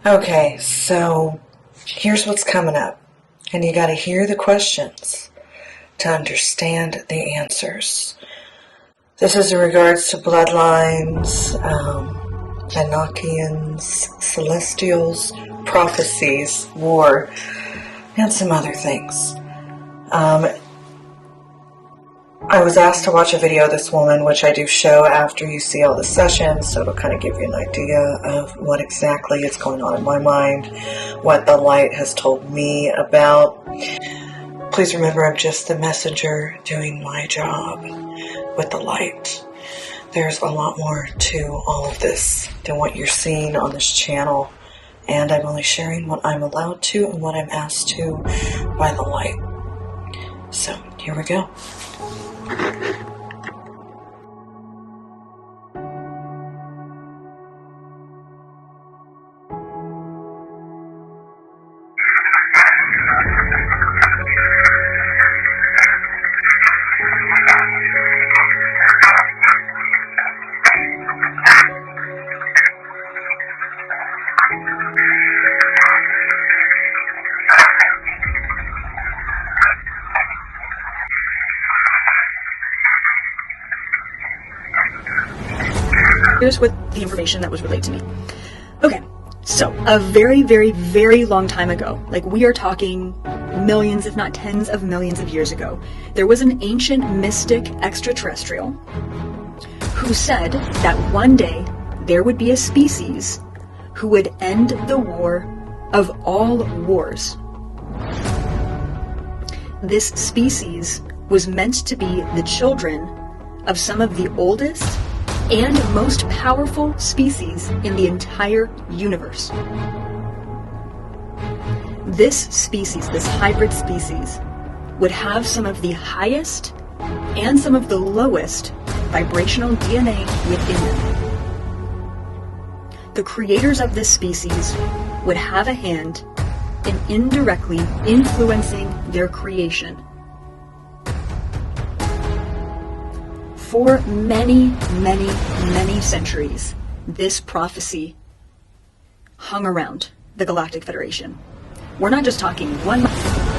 Okay, so here's what's coming up. And you got to hear the questions to understand the answers. This is in regards to bloodlines, Enochians, celestials, prophecies, war, and some other things. I was asked to watch a video of this woman, which I do show after you see all the sessions, so it'll kind of give you an idea of what exactly is going on in my mind, what the light has told me about. Please remember, I'm just the messenger doing my job with the light. There's a lot more to all of this than what you're seeing on this channel, and I'm only sharing what I'm allowed to and what I'm asked to by the light. So, here we go. Here's what the information that was relayed to me. Okay, so a very, very, very long time ago, like we are talking millions, if not tens of millions of years ago, there was an ancient mystic extraterrestrial who said that one day there would be a species who would end the war of all wars. This species was meant to be the children of some of the oldest and most powerful species in the entire universe. This species, this hybrid species, would have some of the highest and some of the lowest vibrational DNA within them. The creators of this species would have a hand in indirectly influencing their creation. For many, many, many centuries, this prophecy hung around the Galactic Federation. We're not just talking one month.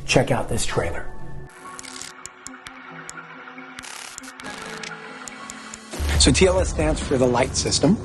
Check out this trailer. So TLS stands for the Light System,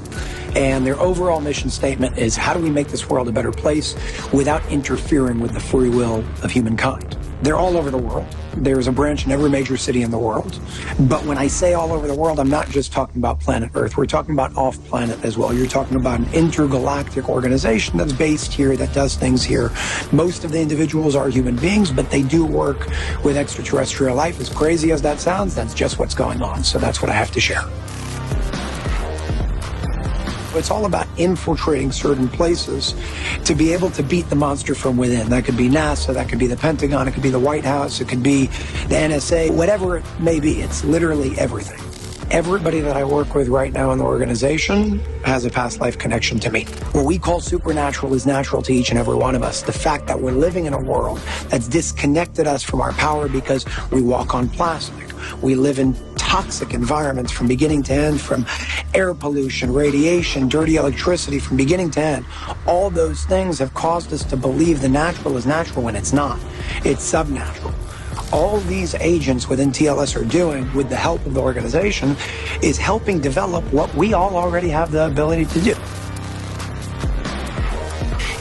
and their overall mission statement is, how do we make this world a better place without interfering with the free will of humankind? They're all over the world. There's a branch in every major city in the world. But when I say all over the world, I'm not just talking about planet Earth. We're talking about off-planet as well. You're talking about an intergalactic organization that's based here, that does things here. Most of the individuals are human beings, but they do work with extraterrestrial life. As crazy as that sounds, that's just what's going on. So that's what I have to share. It's all about infiltrating certain places to be able to beat the monster from within. That could be NASA, that could be the Pentagon, it could be the White House, it could be the NSA, whatever it may be. It's literally everything. Everybody that I work with right now in the organization has a past life connection to me. What we call supernatural is natural to each and every one of us. The fact that we're living in a world that's disconnected us from our power because we walk on plastic. We live in toxic environments from beginning to end, from air pollution, radiation, dirty electricity, from beginning to end. All those things have caused us to believe the natural is natural when it's not. It's subnatural. All these agents within TLS are doing, with the help of the organization, is helping develop what we all already have the ability to do.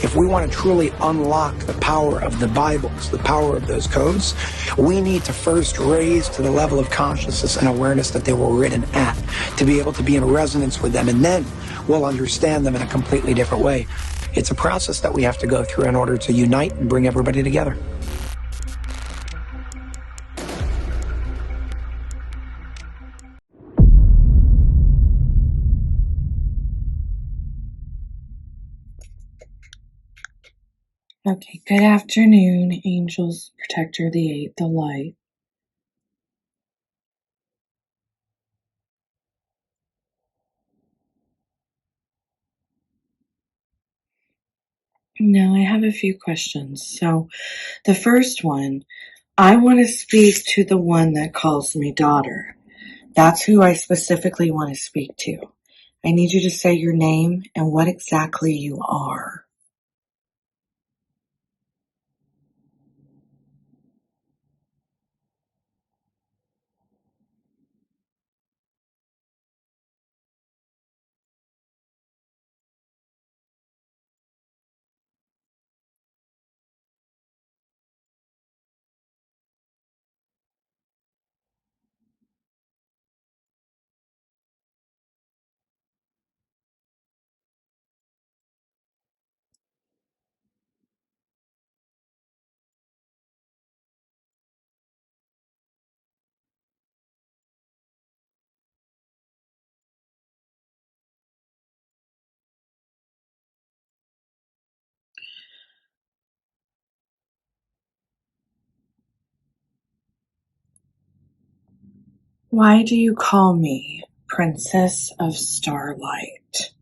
If if we want to truly unlock the power of the Bibles, the power of those codes, we need to first raise to the level of consciousness and awareness that they were written at, to be able to be in resonance with them, and then we'll understand them in a completely different way. It's a process that we have to go through in order to unite and bring everybody together. Okay, good afternoon, angels, protector, the eight, the light. Now, I have a few questions. So, the first one, I want to speak to the one that calls me daughter. That's who I specifically want to speak to. I need you to say your name and what exactly you are. Why do you call me Princess of Starlight?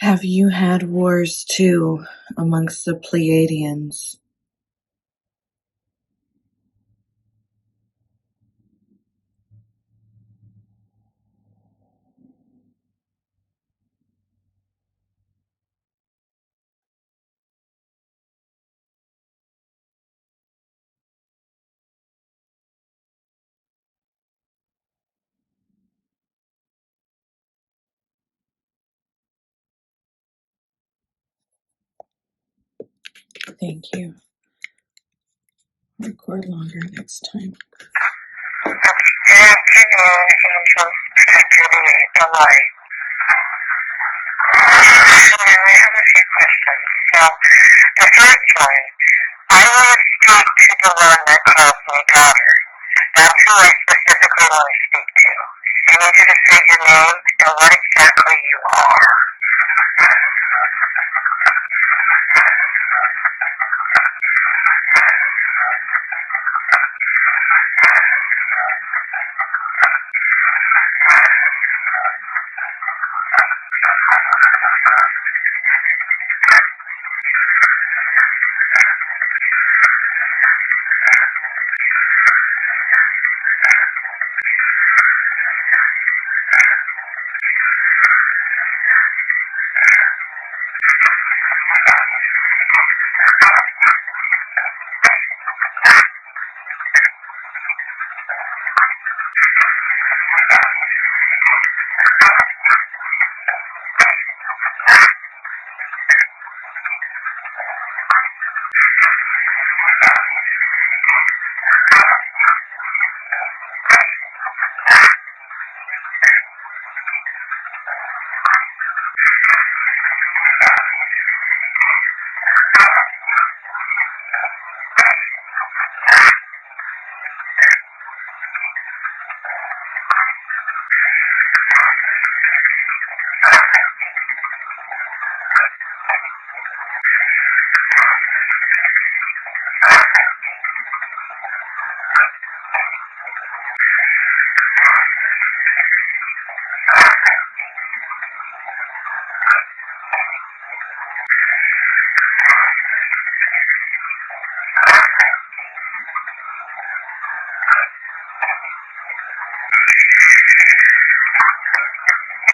Have you had wars too amongst the Pleiadians? Thank you. Record longer next time. Good afternoon, angels, protector, the light. I have a few questions. So, the first one, I want to speak to the one that calls me daughter. That's who I specifically want to speak to. I need you to say your name and what exactly you are.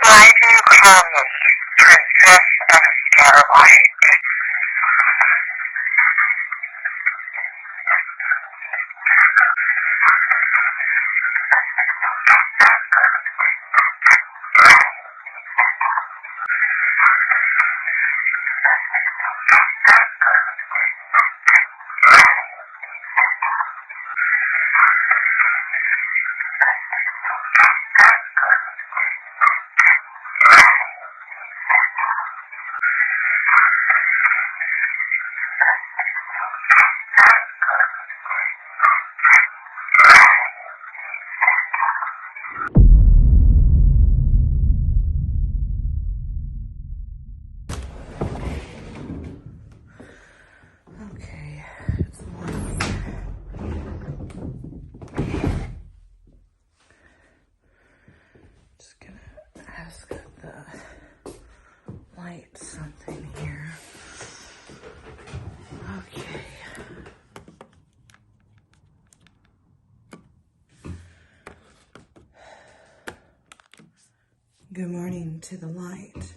Why do you call me Princess of Starlight? Okay, it's morning. Just gonna ask the light something here. Okay. Good morning to the light.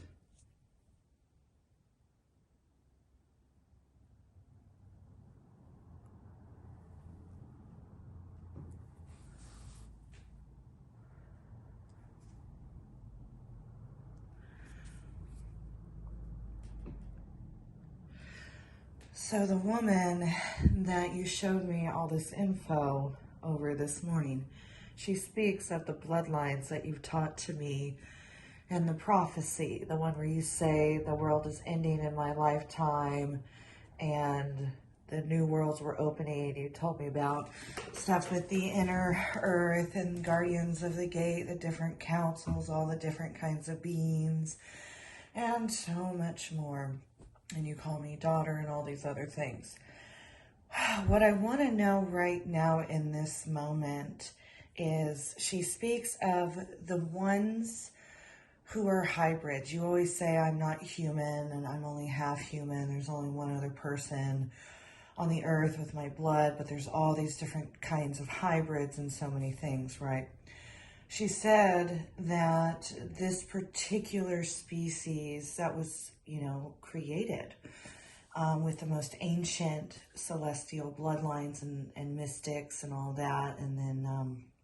So the woman that you showed me all this info over this morning, she speaks of the bloodlines that you've taught to me and the prophecy, the one where you say the world is ending in my lifetime and the new worlds were opening. You told me about stuff with the inner earth and guardians of the gate, the different councils, all the different kinds of beings, and so much more. And you call me daughter and all these other things. What I want to know right now in this moment is she speaks of the ones who are hybrids. You always say I'm not human and I'm only half human. There's only one other person on the earth with my blood, but there's all these different kinds of hybrids and so many things, right? She said that this particular species that was, created with the most ancient celestial bloodlines and mystics and all that, and then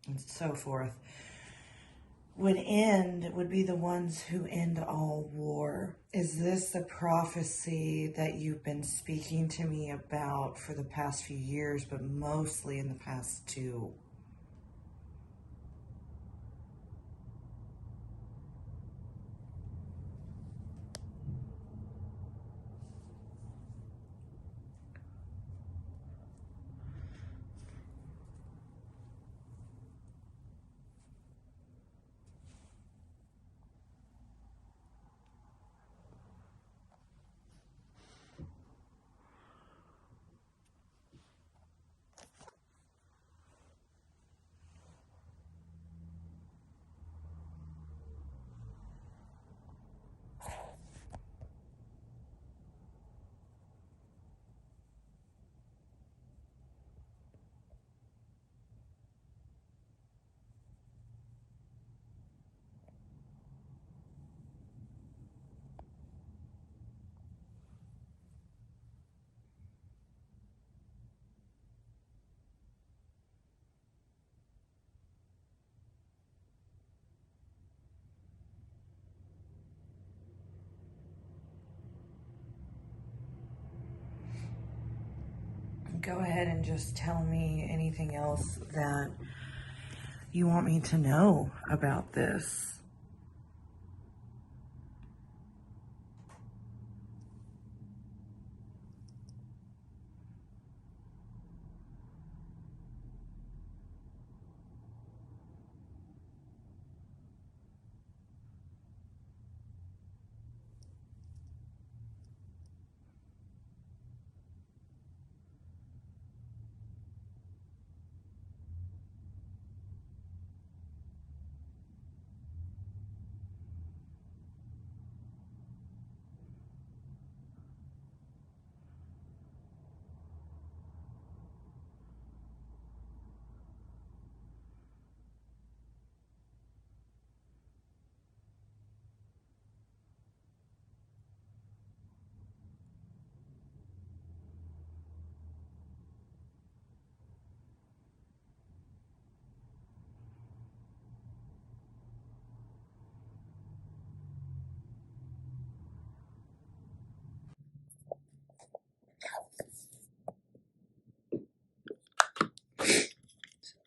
and so forth, would be the ones who end all war. Is this the prophecy that you've been speaking to me about for the past few years, but mostly in the past 2? Go ahead and just tell me anything else that you want me to know about this.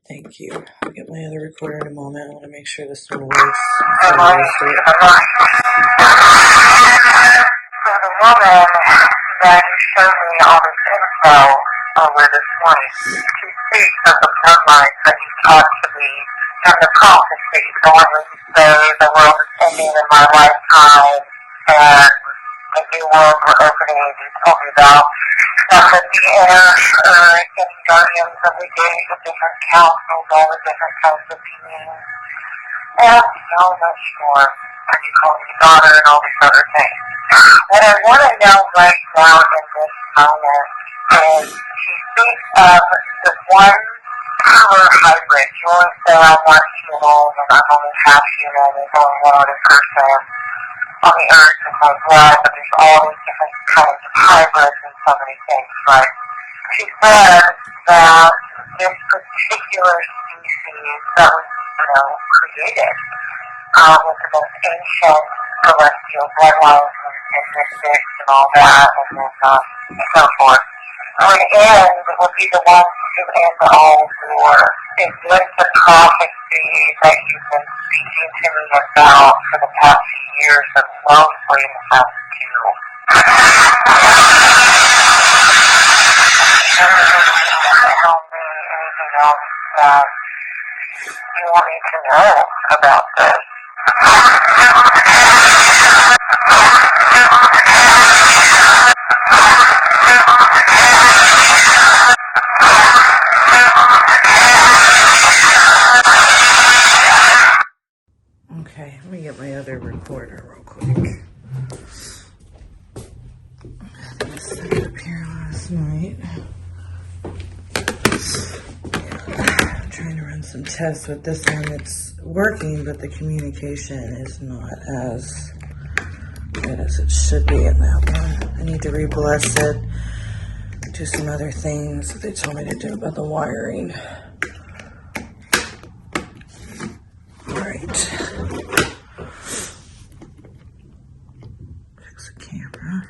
Thank you. I'll get my other recorder in a moment. I want to make sure this one works. So the woman that showed me all this info over this morning, she speaks of the bloodlines that he taught to me and the prophecy, the one where you say the world is ending in my lifetime and the new world we're opening, as you told me about. That at the air, getting guardians of the gate, the different councils, all the different kinds of beings, and so much more. And you call me daughter and all these other things. What I want to know right now in this moment is she speaks of the one power hybrid. You always say I'm not human and I'm only half human. There's only one other person on the earth with my blood, but there's all these different kinds of hybrids and so many things, right? She said that this particular species that was, created with the most ancient celestial bloodlines and mystics and all that, and then so forth, would end, would be the ones to end all war. Is this the prophecy that you've been speaking to me about for the past few years, but mostly in the past two? Tell me anything else that you want me to know about this. Okay, let me get my other recorder real quick. I set it up here last night. I'm trying to run some tests with this one. It's working, but the communication is not as good as it should be in that one. I need to re-bless it. Do some other things that they told me to do about the wiring. Alright. Fix the camera.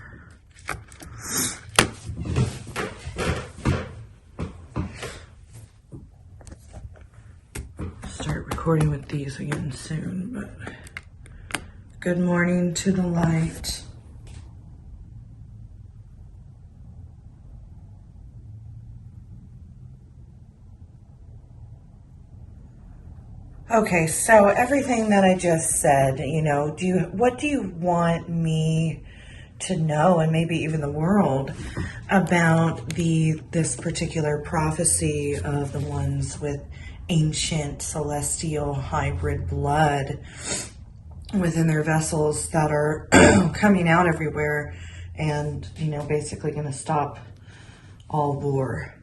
Start recording with these again soon, but good morning to the light. Okay, so everything that I just said, what do you want me to know, and maybe even the world, about this particular prophecy of the ones with ancient celestial hybrid blood within their vessels that are coming out everywhere and, basically going to stop all war?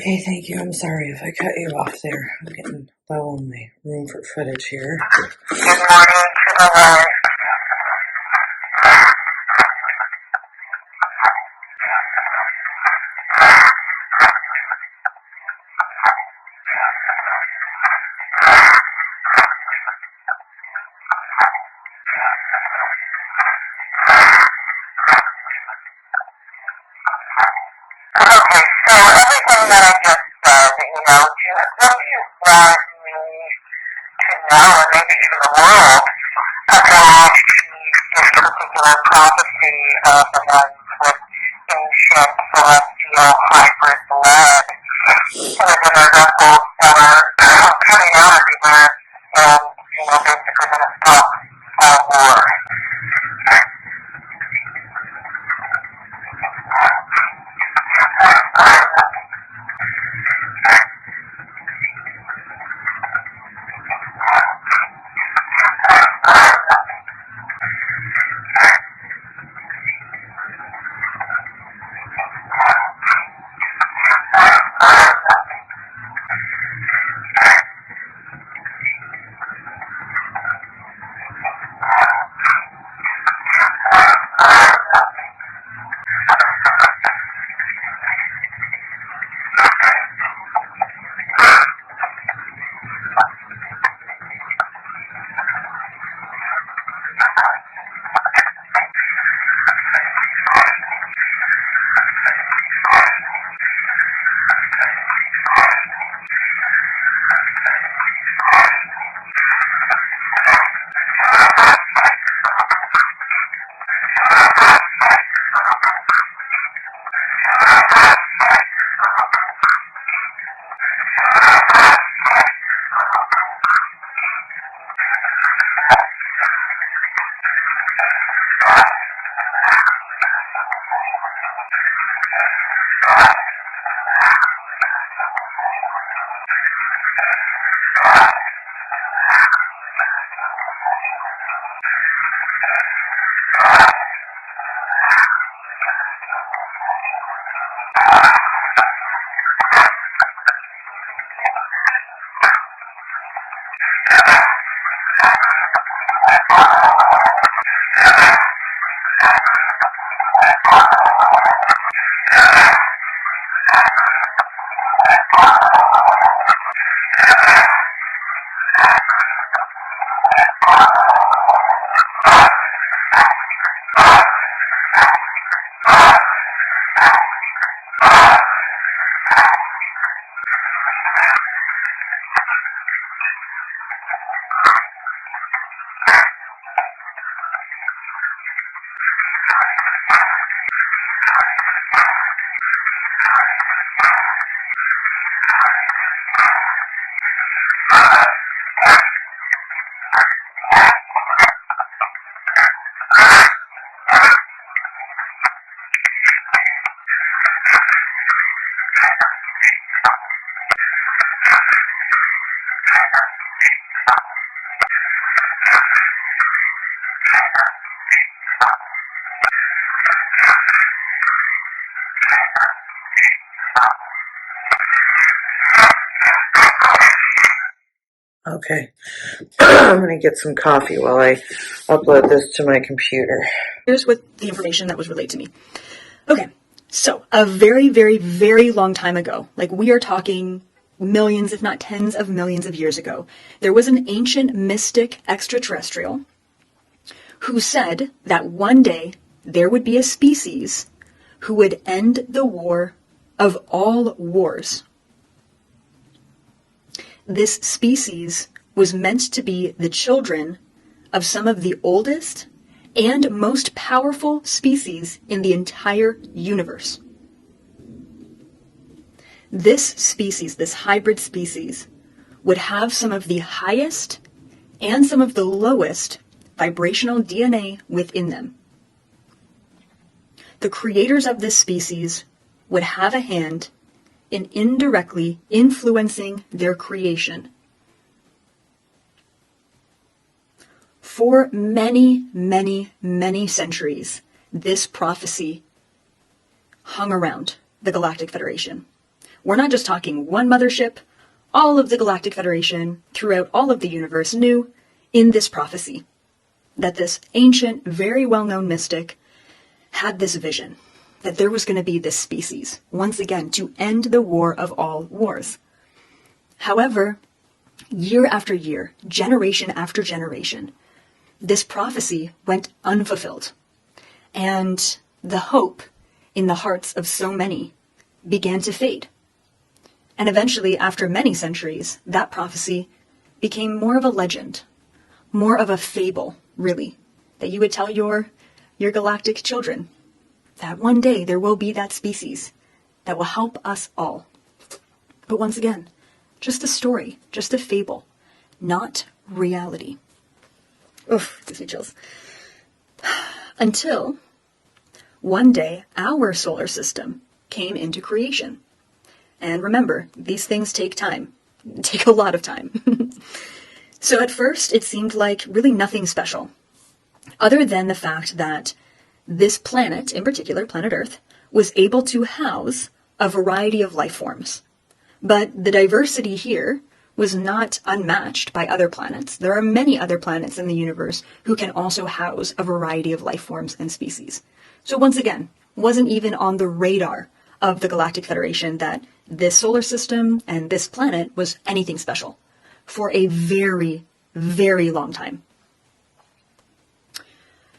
Okay, thank you. I'm sorry if I cut you off there. I'm getting low on my room for footage here. Good morning to the light. Okay, so everything that I just said, what do you want me to know, and maybe even the world, about this particular prophecy of the ones with ancient celestial hybrid blood? And then there's vessels that are coming out everywhere and, basically going to stop all war. Okay. I'm going to get some coffee while I upload this to my computer. Here's what the information that was relayed to me. Okay, so a very, very, very long time ago, like we are talking millions, if not tens of millions of years ago, there was an ancient mystic extraterrestrial who said that one day there would be a species who would end the war of all wars. This species was meant to be the children of some of the oldest and most powerful species in the entire universe. This species, this hybrid species, would have some of the highest and some of the lowest vibrational DNA within them. The creators of this species would have a hand in indirectly influencing their creation. For many, many, many centuries, this prophecy hung around the Galactic Federation. We're not just talking one mothership. All of the Galactic Federation, throughout all of the universe, knew in this prophecy that this ancient, very well-known mystic had this vision, that there was going to be this species, once again, to end the war of all wars. However, year after year, generation after generation, this prophecy went unfulfilled, and the hope in the hearts of so many began to fade. And eventually, after many centuries, that prophecy became more of a legend, more of a fable, really, that you would tell your galactic children, that one day there will be that species that will help us all. But once again, just a story, just a fable, not reality. Oof, gives me chills. Until one day our solar system came into creation. And remember, these things take time. Take a lot of time. So at first, it seemed like really nothing special, other than the fact that this planet, in particular, planet Earth, was able to house a variety of life forms. But the diversity here was not unmatched by other planets. There are many other planets in the universe who can also house a variety of life forms and species. So once again, wasn't even on the radar of the Galactic Federation that this solar system and this planet was anything special for a very, very long time.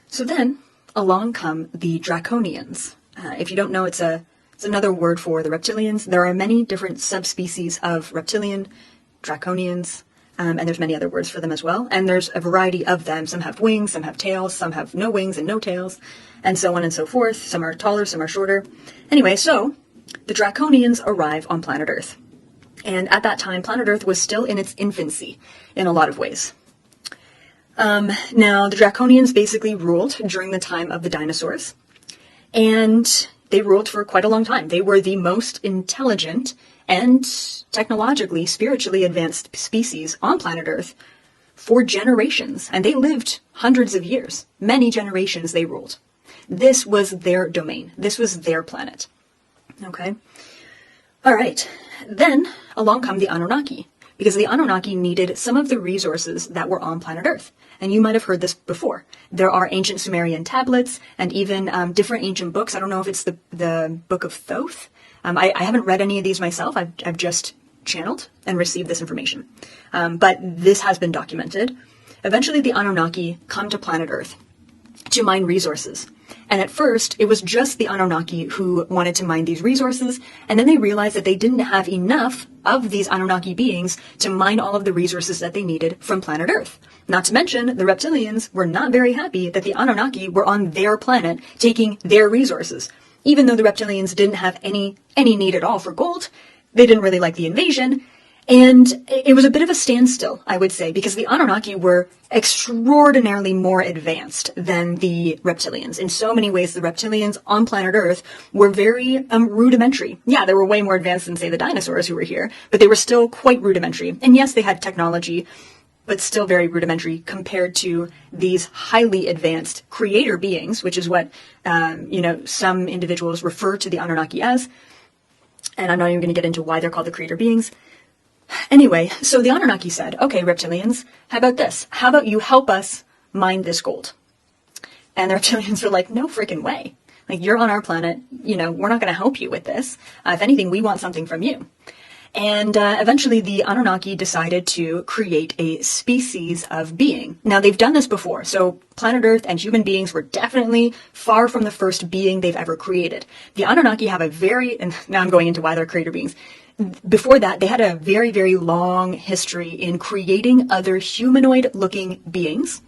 So then along come the Draconians. If you don't know, it's another word for the reptilians. There are many different subspecies of reptilian, Draconians, and there's many other words for them as well. And there's a variety of them. Some have wings, some have tails, some have no wings and no tails, and so on and so forth. Some are taller, some are shorter. Anyway, so the Draconians arrive on planet Earth. And at that time, planet Earth was still in its infancy in a lot of ways. Now, the Draconians basically ruled during the time of the dinosaurs. And they ruled for quite a long time. They were the most intelligent and technologically, spiritually advanced species on planet Earth for generations. And they lived hundreds of years. Many generations they ruled. This was their domain. This was their planet. Okay? All right. Then along come the Annunakki, because the Annunakki needed some of the resources that were on planet Earth. And you might have heard this before. There are ancient Sumerian tablets and even different ancient books. I don't know if it's the Book of Thoth. I haven't read any of these myself. I've just channeled and received this information. But this has been documented. Eventually, the Annunakki come to planet Earth to mine resources. And at first, it was just the Annunakki who wanted to mine these resources, and then they realized that they didn't have enough of these Annunakki beings to mine all of the resources that they needed from planet Earth. Not to mention, the reptilians were not very happy that the Annunakki were on their planet taking their resources. Even though the reptilians didn't have any need at all for gold, they didn't really like the invasion, and it was a bit of a standstill, I would say, because the Annunakki were extraordinarily more advanced than the reptilians. In so many ways, the reptilians on planet Earth were very rudimentary. Yeah, they were way more advanced than, say, the dinosaurs who were here, but they were still quite rudimentary. And yes, they had technology, but still very rudimentary compared to these highly advanced creator beings, which is what, some individuals refer to the Annunakki as. And I'm not even going to get into why they're called the creator beings. Anyway, so the Annunakki said, okay, reptilians, how about this? How about you help us mine this gold? And the reptilians were like, no freaking way. Like, you're on our planet, we're not going to help you with this. If anything, we want something from you. And eventually the Annunakki decided to create a species of being. Now, they've done this before, so planet Earth and human beings were definitely far from the first being they've ever created. The Annunakki have and now I'm going into why they're creator beings. Before that, they had a very, very long history in creating other humanoid-looking beings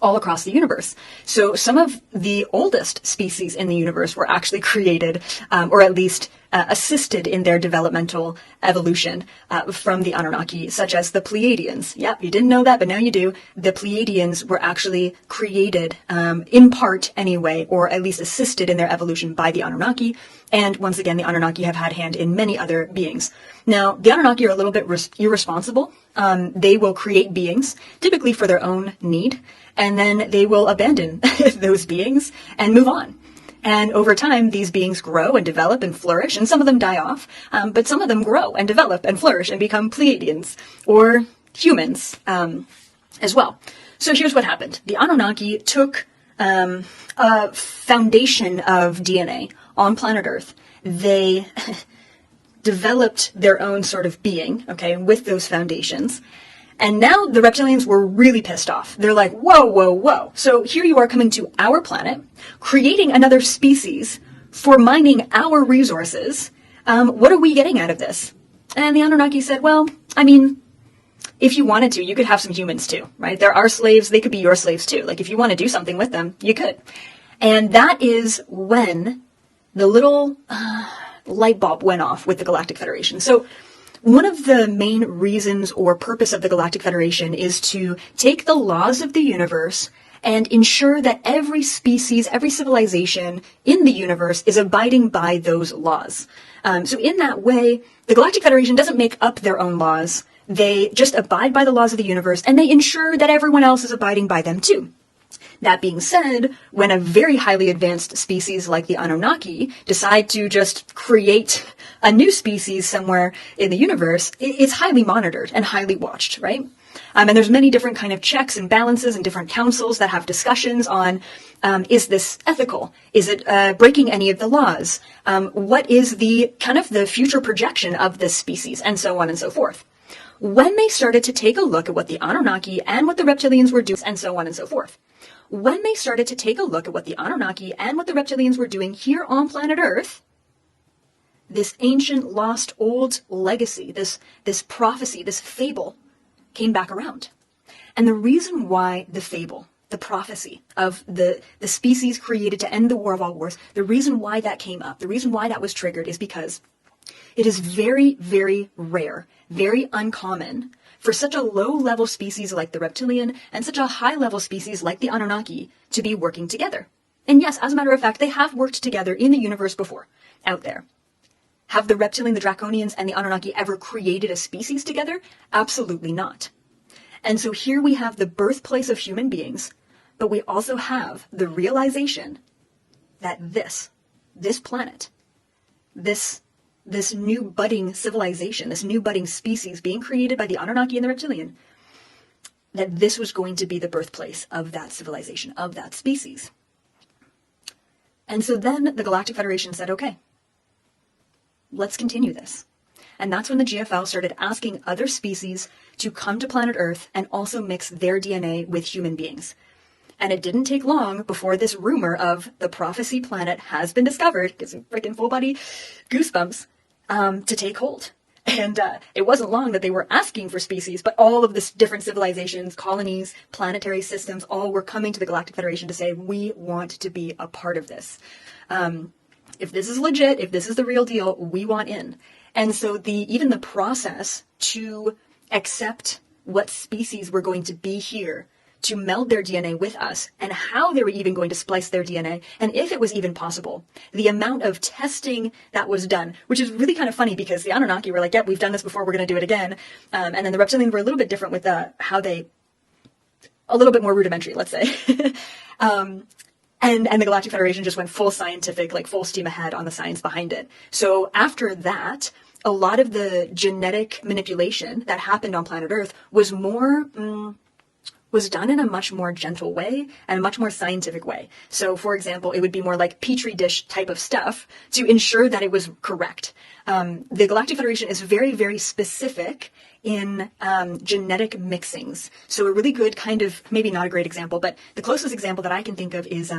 all across the universe. So some of the oldest species in the universe were actually created, or at least assisted in their developmental evolution from the Annunakki, such as the Pleiadians. Yep, you didn't know that, but now you do. The Pleiadians were actually created, in part anyway, or at least assisted in their evolution by the Annunakki. And once again, the Annunakki have had hand in many other beings. Now, the Annunakki are a little bit irresponsible. They will create beings, typically for their own need, and then they will abandon those beings and move on. And over time, these beings grow and develop and flourish, and some of them die off, but some of them grow and develop and flourish and become Pleiadians, or humans as well. So here's what happened. The Anunnaki took a foundation of DNA on planet Earth. They developed their own sort of being, okay, with those foundations. And now the reptilians were really pissed off. They're like, whoa, whoa, whoa. So here you are coming to our planet, creating another species for mining our resources. What are we getting out of this? And the Anunnaki said, well, I mean, if you wanted to, you could have some humans too, right? There are slaves. They could be your slaves too. Like if you want to do something with them, you could. And that is when the little light bulb went off with the Galactic Federation. So one of the main reasons or purpose of the Galactic Federation is to take the laws of the universe and ensure that every species, every civilization in the universe is abiding by those laws. So in that way, the Galactic Federation doesn't make up their own laws. They just abide by the laws of the universe, and they ensure that everyone else is abiding by them too. That being said, when a very highly advanced species like the Anunnaki decide to just create a new species somewhere in the universe, it's highly monitored and highly watched, right? And there's many different kind of checks and balances and different councils that have discussions on, is this ethical? Is it breaking any of the laws? What is the kind of the future projection of this species, and so on and so forth. When they started to take a look at what the Anunnaki and what the reptilians were doing, and so on and so forth. When they started to take a look at what the Anunnaki and what the reptilians were doing here on planet Earth, this ancient, lost, old legacy, this prophecy, this fable came back around. And the reason why the fable, the prophecy of the species created to end the war of all wars, the reason why that came up, the reason why that was triggered is because it is very, very rare, very uncommon for such a low-level species like the reptilian and such a high-level species like the Anunnaki to be working together. And yes, as a matter of fact, they have worked together in the universe before, out there. Have the reptilian, the draconians, and the Anunnaki ever created a species together? Absolutely not. And so here we have the birthplace of human beings, but we also have the realization that this planet, this new budding civilization, this new budding species being created by the Anunnaki and the reptilian, that this was going to be the birthplace of that civilization, of that species. And so then the Galactic Federation said, okay, let's continue this. And that's when the GFL started asking other species to come to planet Earth and also mix their DNA with human beings. And it didn't take long before this rumor of the prophecy planet has been discovered, gets freaking full body goosebumps, to take hold. And it wasn't long that they were asking for species, but all of this different civilizations, colonies, planetary systems, all were coming to the Galactic Federation to say, we want to be a part of this. If this is legit, if this is the real deal, we want in. And so even the process to accept what species were going to be here to meld their DNA with us, and how they were even going to splice their DNA, and if it was even possible. The amount of testing that was done, which is really kind of funny because the Anunnaki were like, yep, we've done this before, we're going to do it again. And then the reptilians were a little bit different with how they, a little bit more rudimentary, let's say. And the Galactic Federation just went full scientific, like full steam ahead on the science behind it. So after that, a lot of the genetic manipulation that happened on planet Earth was was done in a much more gentle way and a much more scientific way. So, for example, it would be more like Petri dish type of stuff to ensure that it was correct. The Galactic Federation is very, very specific in genetic mixings. So a really good kind of, maybe not a great example, but the closest example that I can think of is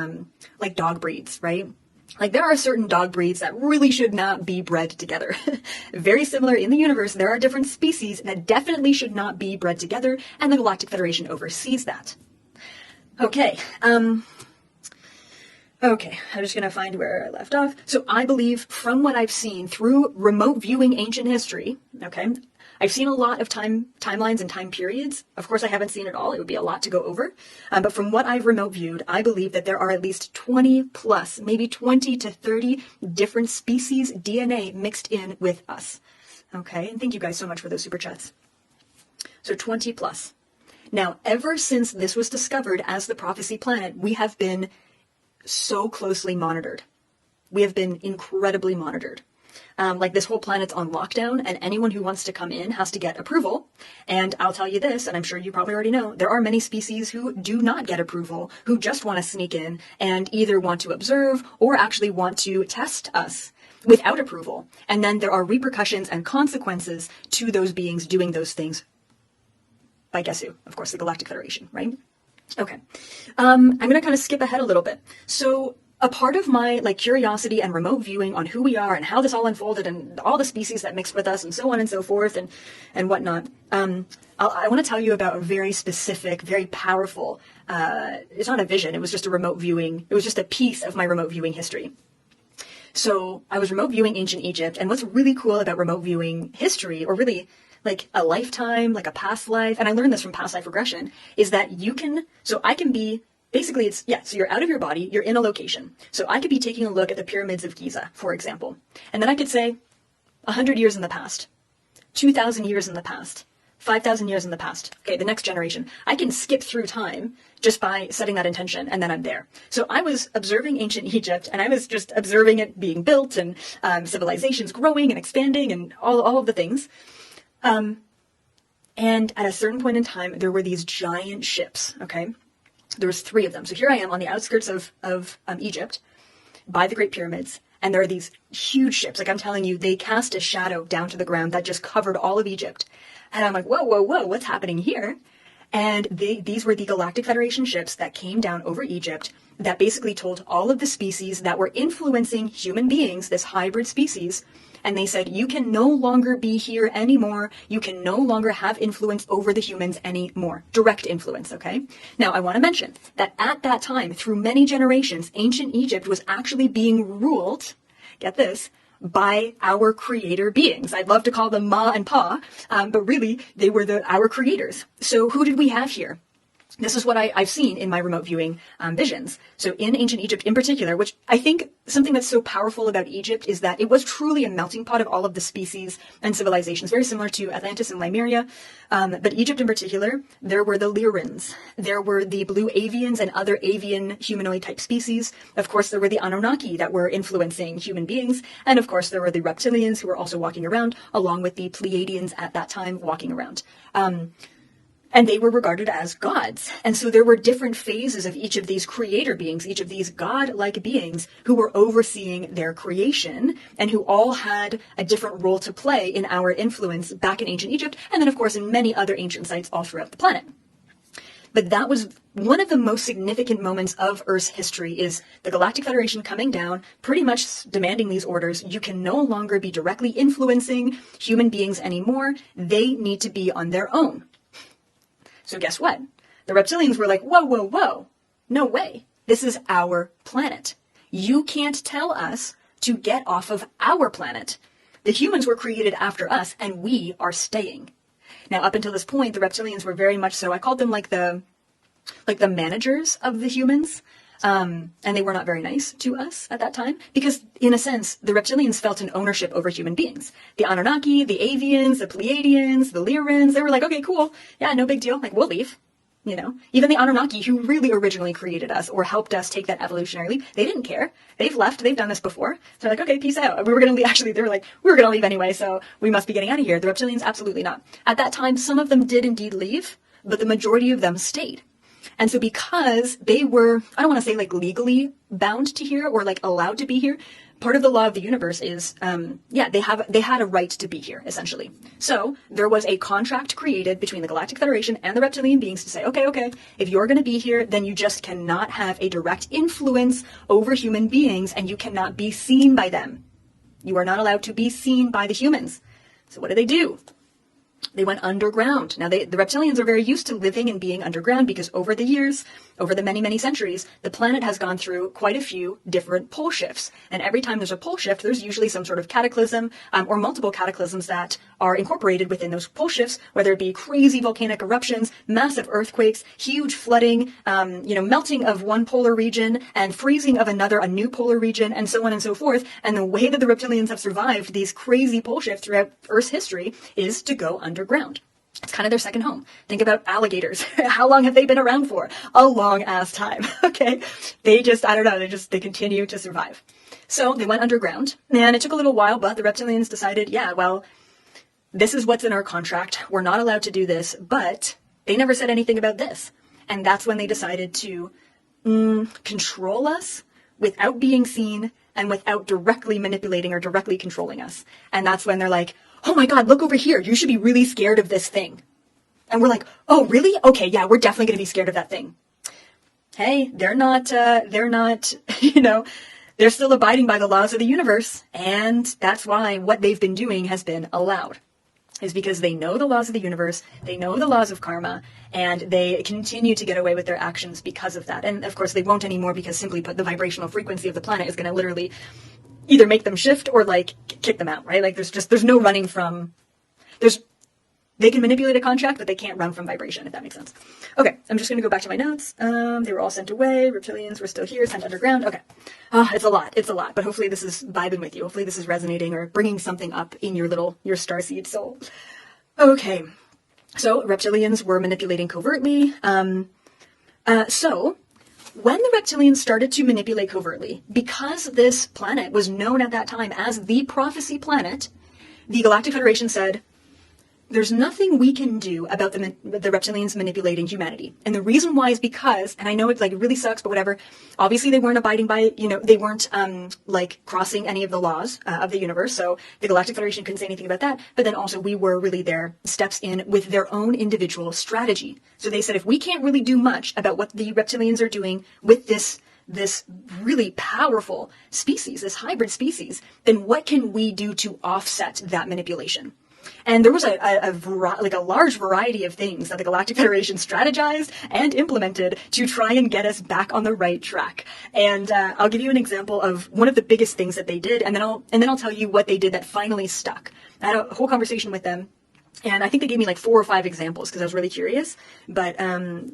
like dog breeds, right? Like there are certain dog breeds that really should not be bred together. Very similar in the universe, there are different species that definitely should not be bred together, and the Galactic Federation oversees that. Okay, okay, I'm just going to find where I left off. So I believe from what I've seen through remote viewing ancient history, okay, I've seen a lot of timelines and time periods. Of course, I haven't seen it all. It would be a lot to go over. But from what I've remote viewed, I believe that there are at least 20 plus, maybe 20 to 30 different species DNA mixed in with us. Okay, and thank you guys so much for those super chats. So 20 plus. Now, ever since this was discovered as the prophecy planet, we have been so closely monitored. We have been incredibly monitored. Like this whole planet's on lockdown, and anyone who wants to come in has to get approval. And I'll tell you this, and I'm sure you probably already know, there are many species who do not get approval, who just want to sneak in and either want to observe or actually want to test us without approval. And then there are repercussions and consequences to those beings doing those things. By guess who? Of course, the Galactic Federation, right? Okay. I'm going to kind of skip ahead a little bit. So a part of my like curiosity and remote viewing on who we are and how this all unfolded and all the species that mixed with us and so on and so forth and whatnot. I want to tell you about a very specific, very powerful, it's not a vision. It was just a remote viewing. It was just a piece of my remote viewing history. So I was remote viewing ancient Egypt. And what's really cool about remote viewing history, or really like a lifetime, like a past life, and I learned this from past life regression, is that I can be, basically so you're out of your body, you're in a location. So I could be taking a look at the pyramids of Giza, for example. And then I could say 100 years in the past, 2,000 years in the past, 5,000 years in the past. Okay, the next generation. I can skip through time just by setting that intention, and then I'm there. So I was observing ancient Egypt, and I was just observing it being built and civilizations growing and expanding and all of the things. And at a certain point in time, there were these giant ships, okay? There was 3 of them. So here I am on the outskirts of Egypt by the Great Pyramids. And there are these huge ships. Like I'm telling you, they cast a shadow down to the ground that just covered all of Egypt. And I'm like, whoa, whoa, whoa, what's happening here? And these were the Galactic Federation ships that came down over Egypt that basically told all of the species that were influencing human beings, this hybrid species. And they said, you can no longer be here anymore. You can no longer have influence over the humans anymore. Direct influence, okay? Now, I want to mention that at that time, through many generations, ancient Egypt was actually being ruled, get this, by our creator beings. I'd love to call them Ma and Pa, but really, they were our creators. So who did we have here? This is what I've seen in my remote viewing visions. So in ancient Egypt in particular, which I think something that's so powerful about Egypt is that it was truly a melting pot of all of the species and civilizations, very similar to Atlantis and Lemuria. But Egypt in particular, there were the Lyrans, there were the blue avians and other avian humanoid type species. Of course, there were the Annunakki that were influencing human beings. And of course, there were the reptilians who were also walking around, along with the Pleiadians at that time walking around. And they were regarded as gods. And so there were different phases of each of these creator beings, each of these god-like beings who were overseeing their creation and who all had a different role to play in our influence back in ancient Egypt, and then of course in many other ancient sites all throughout the planet. But that was one of the most significant moments of Earth's history, is the Galactic Federation coming down, pretty much demanding these orders. You can no longer be directly influencing human beings anymore. They need to be on their own. So guess what? The reptilians were like, whoa, whoa, whoa. No way. This is our planet. You can't tell us to get off of our planet. The humans were created after us, and we are staying. Now, up until this point, the reptilians were very much so, I called them like the managers of the humans. And they were not very nice to us at that time because, in a sense, the reptilians felt an ownership over human beings. The Annunakki, the Avians, the Pleiadians, the Lyrans, they were like, okay, cool. Yeah, no big deal. Like, we'll leave. You know, even the Annunakki, who really originally created us or helped us take that evolutionary leap, they didn't care. They've left. They've done this before. So they're like, okay, peace out. We were going to leave. Actually, they were like, we were going to leave anyway, so we must be getting out of here. The reptilians, absolutely not. At that time, some of them did indeed leave, but the majority of them stayed. And so because they were, I don't want to say like legally bound to here or like allowed to be here, part of the law of the universe is, they had a right to be here, essentially. So there was a contract created between the Galactic Federation and the reptilian beings to say, okay, if you're going to be here, then you just cannot have a direct influence over human beings and you cannot be seen by them. You are not allowed to be seen by the humans. So what do? They went underground. Now, the reptilians are very used to living and being underground because over the years, over the many, many centuries, the planet has gone through quite a few different pole shifts. And every time there's a pole shift, there's usually some sort of cataclysm or multiple cataclysms that are incorporated within those pole shifts, whether it be crazy volcanic eruptions, massive earthquakes, huge flooding, melting of one polar region and freezing of another, a new polar region, and so on and so forth. And the way that the reptilians have survived these crazy pole shifts throughout Earth's history is to go underground. It's kind of their second home. Think about alligators. How long have they been around for? A long ass time. Okay. They continue to survive. So they went underground, and it took a little while, but the reptilians decided, yeah, well, this is what's in our contract. We're not allowed to do this, but they never said anything about this. And that's when they decided to control us without being seen and without directly manipulating or directly controlling us. And that's when they're like, oh my God, look over here. You should be really scared of this thing. And we're like, oh, really? Okay, yeah, we're definitely going to be scared of that thing. Hey, they're not, they're still abiding by the laws of the universe. And that's why what they've been doing has been allowed. Is because they know the laws of the universe, they know the laws of karma, and they continue to get away with their actions because of that. And of course they won't anymore, because simply put, the vibrational frequency of the planet is going to literally either make them shift or like kick them out, right? Like there's no running from, they can manipulate a contract, but they can't run from vibration, if that makes sense. Okay, I'm just going to go back to my notes. They were all sent away. Reptilians were still here, sent underground. Okay. It's a lot, but hopefully this is vibing with you. Hopefully this is resonating or bringing something up in your starseed soul. Okay. So reptilians were manipulating covertly. So when the reptilians started to manipulate covertly, because this planet was known at that time as the prophecy planet, the Galactic Federation said, there's nothing we can do about the reptilians manipulating humanity. And the reason why is because, and I know it really sucks, but whatever, obviously they weren't abiding by, they weren't crossing any of the laws of the universe. So the Galactic Federation couldn't say anything about that. But then also we were really their steps in with their own individual strategy. So they said, if we can't really do much about what the reptilians are doing with this really powerful species, this hybrid species, then what can we do to offset that manipulation? And there was a large variety of things that the Galactic Federation strategized and implemented to try and get us back on the right track. And I'll give you an example of one of the biggest things that they did, and then I'll tell you what they did that finally stuck. I had a whole conversation with them, and I think they gave me 4 or 5 examples because I was really curious. But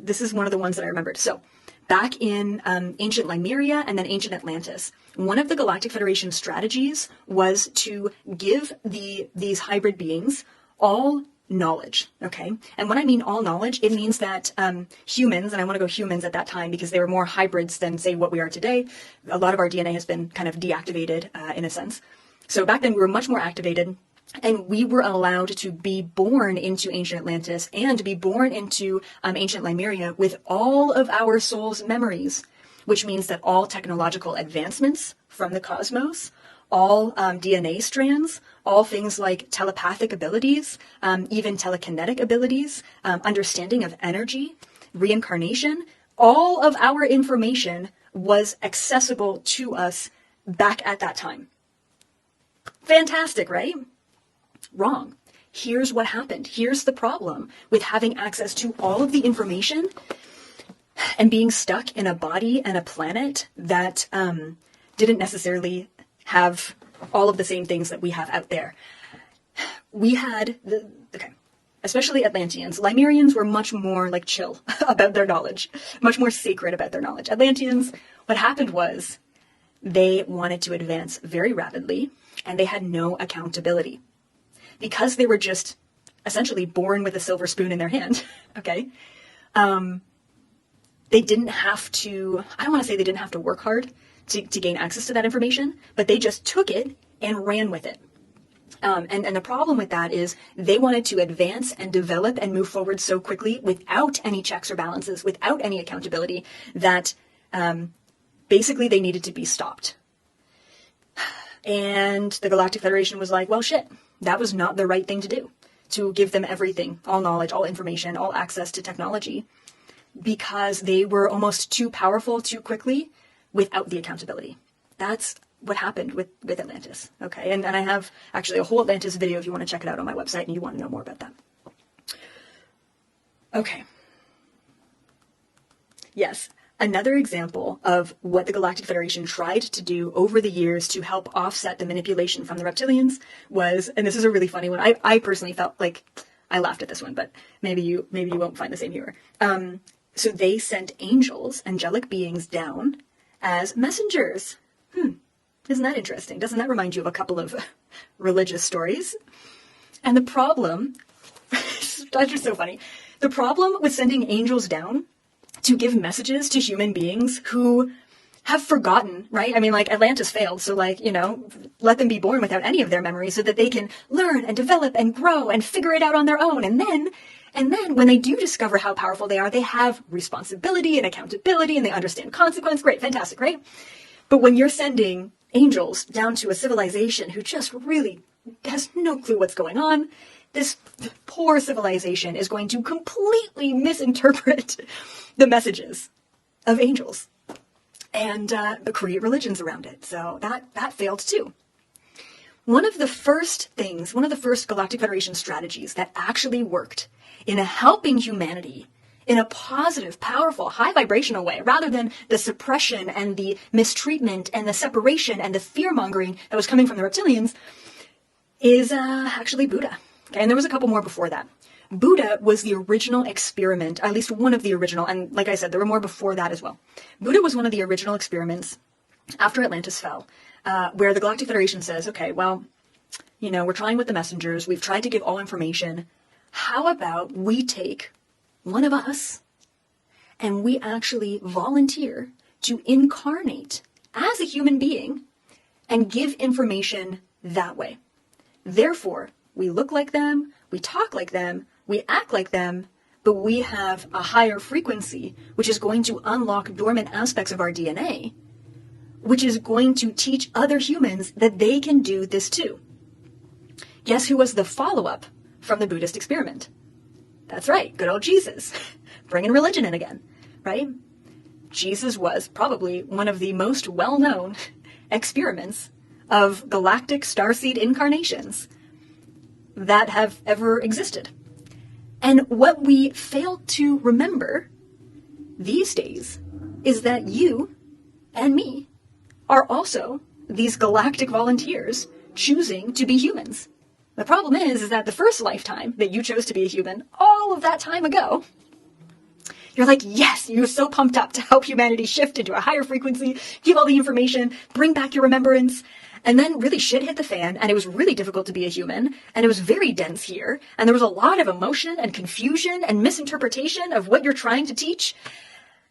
this is one of the ones that I remembered. So back in ancient Lemuria and then ancient Atlantis, one of the Galactic Federation strategies was to give these hybrid beings all knowledge, okay? And when I mean all knowledge, it means that humans, and I want to go humans at that time because they were more hybrids than, say, what we are today. A lot of our DNA has been kind of deactivated in a sense. So back then we were much more activated. And we were allowed to be born into ancient Atlantis and to be born into ancient Lemuria with all of our soul's memories, which means that all technological advancements from the cosmos, all DNA strands, all things like telepathic abilities, even telekinetic abilities, understanding of energy, reincarnation, all of our information was accessible to us back at that time. Fantastic, right? Wrong. Here's what happened. Here's the problem with having access to all of the information and being stuck in a body and a planet that didn't necessarily have all of the same things that we have out there. We had, especially Atlanteans. Lemurians were much more chill about their knowledge, much more sacred about their knowledge. Atlanteans, what happened was they wanted to advance very rapidly and they had no accountability. Because they were just essentially born with a silver spoon in their hand, okay? They didn't have to, I don't want to say they didn't have to work hard to gain access to that information, but they just took it and ran with it. And the problem with that is they wanted to advance and develop and move forward so quickly without any checks or balances, without any accountability, that basically they needed to be stopped. And the Galactic Federation was like, well, shit. That was not the right thing to do, to give them everything, all knowledge, all information, all access to technology, because they were almost too powerful too quickly without the accountability. That's what happened with Atlantis, okay? And I have actually a whole Atlantis video if you want to check it out on my website and you want to know more about that. Okay. Yes. Another example of what the Galactic Federation tried to do over the years to help offset the manipulation from the reptilians was, and this is a really funny one. I personally felt like I laughed at this one, but maybe you won't find the same humor. So they sent angels, angelic beings, down as messengers. Isn't that interesting? Doesn't that remind you of a couple of religious stories? And the problem, that's just so funny. The problem with sending angels down to give messages to human beings who have forgotten, right? I mean, like, Atlantis failed, so, like, you know, let them be born without any of their memories so that they can learn and develop and grow and figure it out on their own. And then when they do discover how powerful they are, they have responsibility and accountability and they understand consequence. Great, fantastic, right? But when you're sending angels down to a civilization who just really has no clue what's going on, this poor civilization is going to completely misinterpret the messages of angels and create religions around it. So that failed too. One of the first Galactic Federation strategies that actually worked in helping humanity in a positive, powerful, high vibrational way, rather than the suppression and the mistreatment and the separation and the fear-mongering that was coming from the reptilians, is actually Buddha. Okay, and there was a couple more before that. Buddha was the original experiment, at least one of the original, and like I said, there were more before that as well. Buddha was one of the original experiments after Atlantis fell, where the Galactic Federation says, okay, well, you know, we're trying with the messengers, we've tried to give all information. How about we take one of us and we actually volunteer to incarnate as a human being and give information that way. Therefore, we look like them, we talk like them, we act like them, but we have a higher frequency, which is going to unlock dormant aspects of our DNA, which is going to teach other humans that they can do this too. Guess who was the follow-up from the Buddhist experiment? That's right, good old Jesus, bringing religion in again, right? Jesus was probably one of the most well-known experiments of galactic starseed incarnations that have ever existed. And what we fail to remember these days is that you and me are also these galactic volunteers choosing to be humans. The problem is that the first lifetime that you chose to be a human, all of that time ago, you're like, yes, you're so pumped up to help humanity shift into a higher frequency, give all the information, bring back your remembrance. And then really shit hit the fan, and it was really difficult to be a human, and it was very dense here, and there was a lot of emotion and confusion and misinterpretation of what you're trying to teach.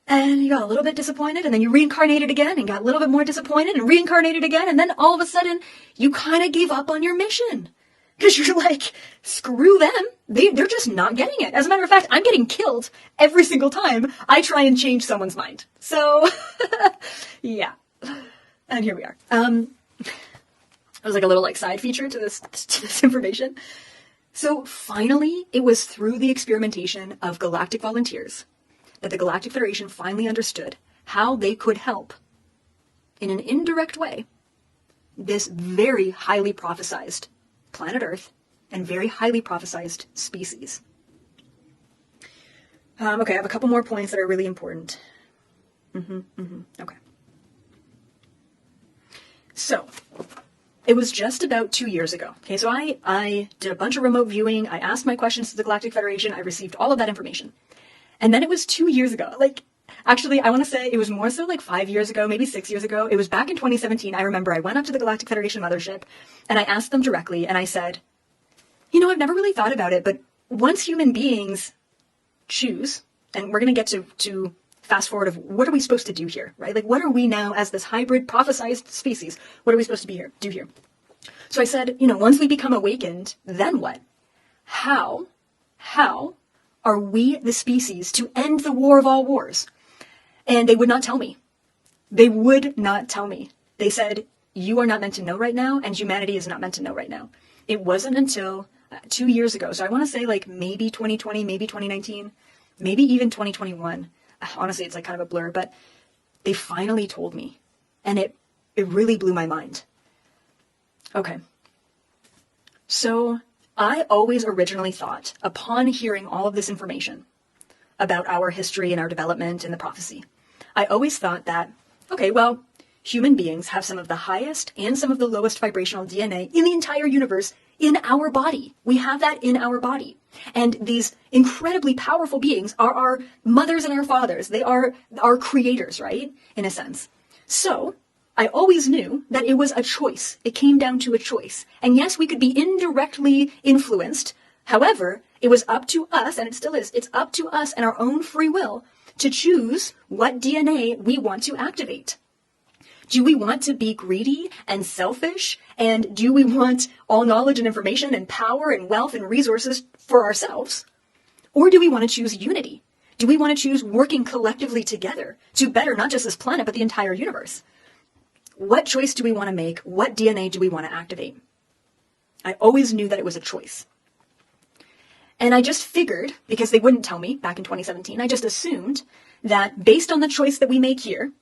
And you got a little bit disappointed, and then you reincarnated again, and got a little bit more disappointed, and reincarnated again, and then all of a sudden, you kind of gave up on your mission. Because you're like, screw them. They're just not getting it. As a matter of fact, I'm getting killed every single time I try and change someone's mind. So, yeah. And here we are. It was like a little like side feature to this information. So finally, it was through the experimentation of galactic volunteers that the Galactic Federation finally understood how they could help, in an indirect way, this very highly prophesized planet Earth and very highly prophesized species. Okay, I have a couple more points that are really important. Okay. So, it was just about 2 years ago. Okay, so I did a bunch of remote viewing. I asked my questions to the Galactic Federation. I received all of that information. And then it was 2 years ago. Like, actually, I want to say it was more so like 5 years ago, maybe 6 years ago. It was back in 2017. I remember I went up to the Galactic Federation mothership and I asked them directly and I said, you know, I've never really thought about it, but once human beings choose, and we're going to get to fast forward of what are we supposed to do here, right? Like, what are we now as this hybrid prophesized species? What are we supposed to do here? So I said, you know, once we become awakened, then what? How are we the species to end the war of all wars? And they would not tell me. They would not tell me. They said, you are not meant to know right now, and humanity is not meant to know right now. It wasn't until 2 years ago. So I want to say like maybe 2020, maybe 2019, maybe even 2021. Honestly, it's like kind of a blur, but they finally told me, and it really blew my mind. Okay. So I always originally thought, upon hearing all of this information about our history and our development and the prophecy, I always thought that, okay, well, human beings have some of the highest and some of the lowest vibrational DNA in the entire universe in our body. We have that in our body. And these incredibly powerful beings are our mothers and our fathers. They are our creators, right? In a sense. So I always knew that it was a choice. It came down to a choice. And yes, we could be indirectly influenced. However, it was up to us, and it still is, it's up to us and our own free will to choose what DNA we want to activate. Do we want to be greedy and selfish? And do we want all knowledge and information and power and wealth and resources for ourselves? Or do we want to choose unity? Do we want to choose working collectively together to better not just this planet, but the entire universe? What choice do we want to make? What DNA do we want to activate? I always knew that it was a choice. And I just figured, because they wouldn't tell me back in 2017, I just assumed that based on the choice that we make here,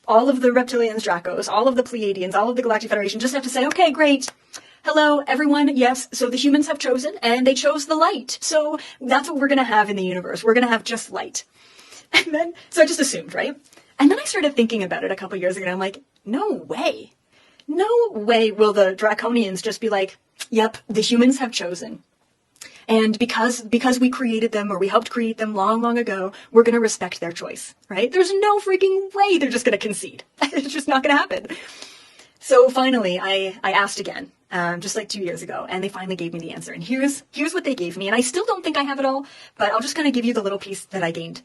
all of the reptilians, Dracos, all of the Pleiadians, all of the Galactic Federation just have to say, okay, great. Hello, everyone. Yes, so the humans have chosen, and they chose the light. So that's what we're going to have in the universe. We're going to have just light. And then, so I just assumed, right? And then I started thinking about it a couple years ago, and I'm like, no way. No way will the Draconians just be like, yep, the humans have chosen. And because we created them, or we helped create them long, long ago, we're going to respect their choice, right? There's no freaking way they're just going to concede. It's just not going to happen. So finally, I asked again, just like 2 years ago, and they finally gave me the answer. And here's what they gave me. And I still don't think I have it all, but I'll just kind of give you the little piece that I gained.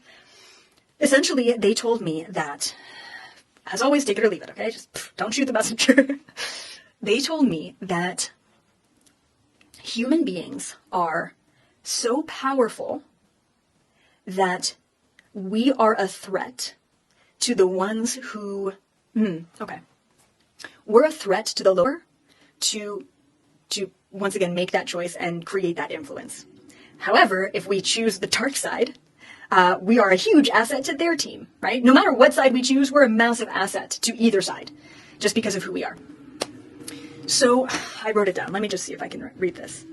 Essentially, they told me that, as always, take it or leave it, okay? Just don't shoot the messenger. They told me that human beings are so powerful that we are a threat to the ones who, we're a threat to the lower to once again make that choice and create that influence. However, if we choose the dark side, we are a huge asset to their team, right? No matter what side we choose, we're a massive asset to either side, just because of who we are. So I wrote it down. Let me just see if I can read this.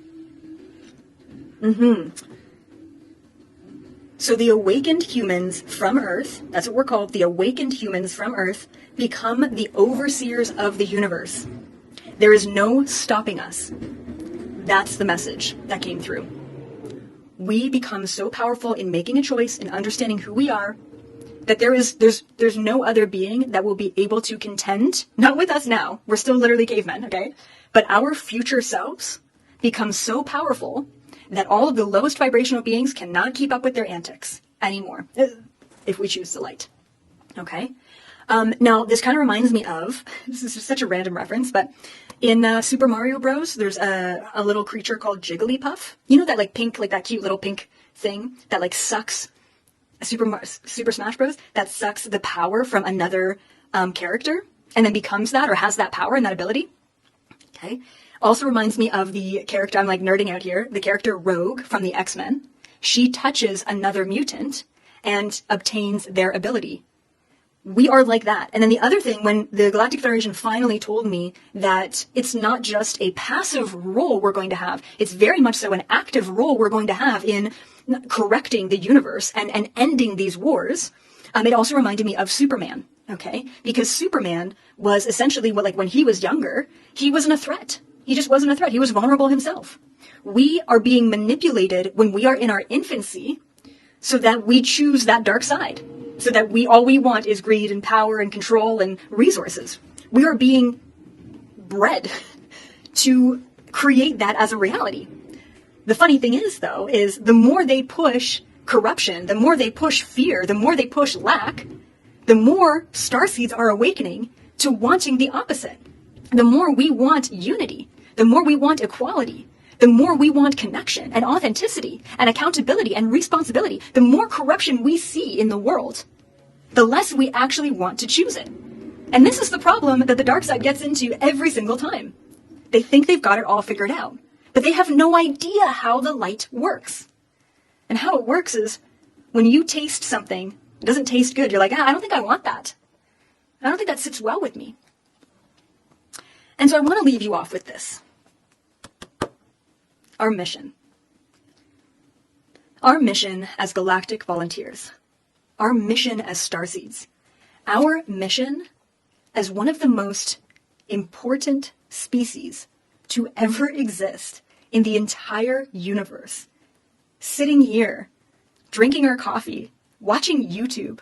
So the awakened humans from Earth, that's what we're called, the awakened humans from Earth, become the overseers of the universe. There is no stopping us. That's the message that came through. We become so powerful in making a choice and understanding who we are that there's no other being that will be able to contend, not with us now, we're still literally cavemen, okay? But our future selves become so powerful that all of the lowest vibrational beings cannot keep up with their antics anymore, if we choose the light, okay? Now, this kind of reminds me of, this is just such a random reference, but in Super Mario Bros, there's a little creature called Jigglypuff. You know that like pink, like that cute little pink thing that like sucks Super Smash Bros. That sucks the power from another character and then becomes that or has that power and that ability. Okay. Also reminds me of the character, I'm like nerding out here, the character Rogue from the X-Men. She touches another mutant and obtains their ability. We are like that. And then the other thing, when the Galactic Federation finally told me that it's not just a passive role we're going to have, it's very much so an active role we're going to have in correcting the universe and ending these wars, it also reminded me of Superman, okay? Because Superman was essentially, when he was younger, he wasn't a threat. He just wasn't a threat. He was vulnerable himself. We are being manipulated when we are in our infancy so that we choose that dark side. So that all we want is greed and power and control and resources. We are being bred to create that as a reality. The funny thing is, though, is the more they push corruption, the more they push fear, the more they push lack, the more starseeds are awakening to wanting the opposite. The more we want unity, the more we want equality, the more we want connection and authenticity and accountability and responsibility, the more corruption we see in the world, the less we actually want to choose it. And this is the problem that the dark side gets into every single time. They think they've got it all figured out, but they have no idea how the light works. And how it works is when you taste something, it doesn't taste good. You're like, I don't think I want that. I don't think that sits well with me. And so I want to leave you off with this. Our mission. Our mission as galactic volunteers. Our mission as starseeds. Our mission as one of the most important species to ever exist in the entire universe. Sitting here, drinking our coffee, watching YouTube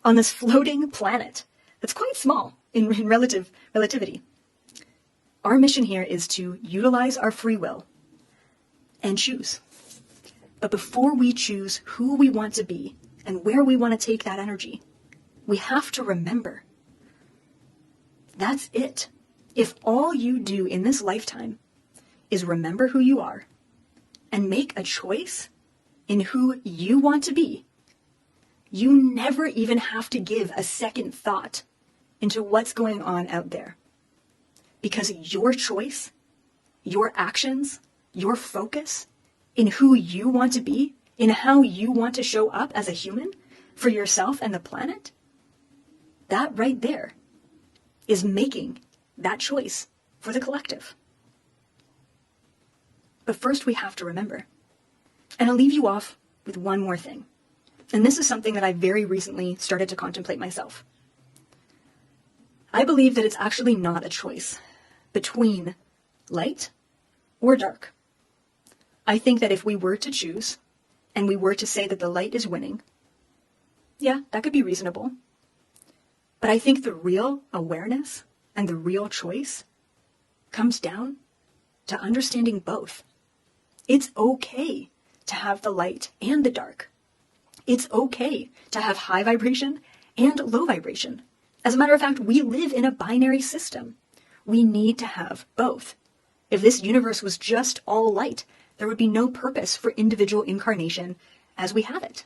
on this floating planet that's quite small in relativity. Our mission here is to utilize our free will and choose. But before we choose who we want to be and where we want to take that energy, we have to remember That's it. If all you do in this lifetime is remember who you are and make a choice in who you want to be, you never even have to give a second thought into what's going on out there. Because your choice, your actions, your focus in who you want to be, in how you want to show up as a human for yourself and the planet, that right there is making that choice for the collective. But first we have to remember. And I'll leave you off with one more thing. And this is something that I very recently started to contemplate myself. I believe that it's actually not a choice between light or dark. I think that if we were to choose, and we were to say that the light is winning, yeah, that could be reasonable. But I think the real awareness and the real choice comes down to understanding both. It's okay to have the light and the dark. It's okay to have high vibration and low vibration. As a matter of fact, we live in a binary system. We need to have both. If this universe was just all light, there would be no purpose for individual incarnation as we have it.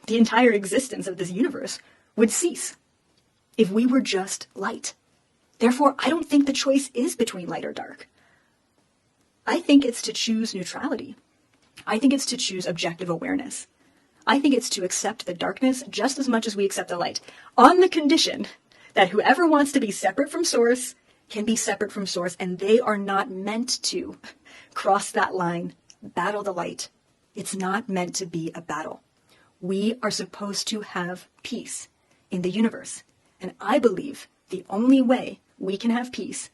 The entire existence of this universe would cease if we were just light. Therefore, I don't think the choice is between light or dark. I think it's to choose neutrality. I think it's to choose objective awareness. I think it's to accept the darkness just as much as we accept the light, on the condition that whoever wants to be separate from source can be separate from source, and they are not meant to cross that line, battle the light. It's not meant to be a battle. We are supposed to have peace in the universe. And I believe the only way we can have peace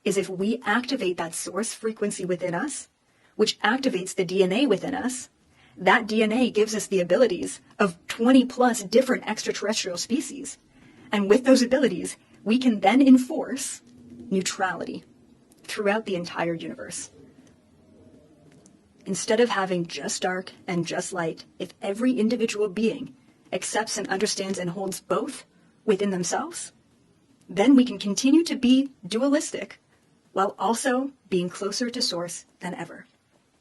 is if we activate that source frequency within us, which activates the DNA within us. That DNA gives us the abilities of 20 plus different extraterrestrial species. And with those abilities, we can then enforce neutrality throughout the entire universe. Instead of having just dark and just light, if every individual being accepts and understands and holds both within themselves, then we can continue to be dualistic while also being closer to source than ever.